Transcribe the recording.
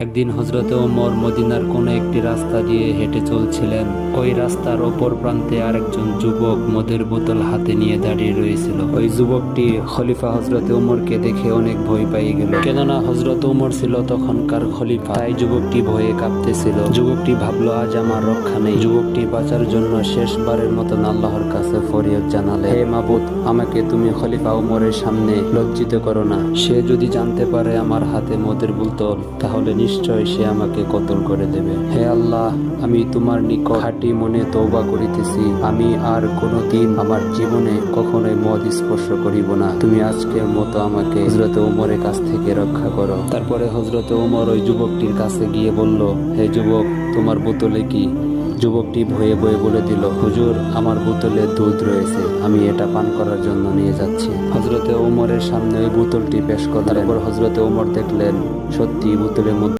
একদিন হযরতে ওমর মদিনার কোন একটি রাস্তা দিয়ে হেঁটে চলছিলেন। ওই রাস্তার অপর প্রান্তে আরেকজন যুবক মদের বোতল হাতে নিয়ে দাঁড়িয়ে রয়েছিল। ওই যুবকটি খলিফা হযরতে ওমরকে দেখে অনেক ভয় পেয়ে গেল, কেননা হযরত ওমর ছিল তখনকার খলিফা। তাই যুবকটি ভয়ে কাঁপতেছিল। যুবকটি ভাবলো, আজ আমার রক্ষা নেই। যুবকটি বাঁচার জন্য শেষবারের মতন আল্লাহর কাছে ফরিয়াদ জানালে, হে মাবুদ, আমাকে তুমি খলিফা ওমরের সামনে লজ্জিত করো না। সে যদি জানতে পারে আমার হাতে মদের বোতল, তাহলে নিশ্চয় সে আমাকে কতল করে দেবে। হে আল্লাহ, আমি তোমার নিকট খাঁটি মনে তওবা করিতেছি, আমি আর কোনোদিন আমার জীবনে কখনোই মদ স্পর্শ করিব না। তুমি আজকের মতো আমাকে হযরতে ওমরের কাছ থেকে রক্ষা করো। তারপরে হযরতে ওমর ওই যুবকটির কাছে গিয়ে বলল, হে যুবক, তোমার বোতলে কি? যুবকটি ভয়ে ভয়ে বলে দিল, হুজুর, আমার বোতলে দুধ রয়েছে, আমি এটা পান করার জন্য নিয়ে যাচ্ছি। হযরতে ওমরের সামনে ওই বোতলটি পেশ করলেন। তারপর হযরতে ওমর দেখলেন সত্যি বোতলের মধ্যে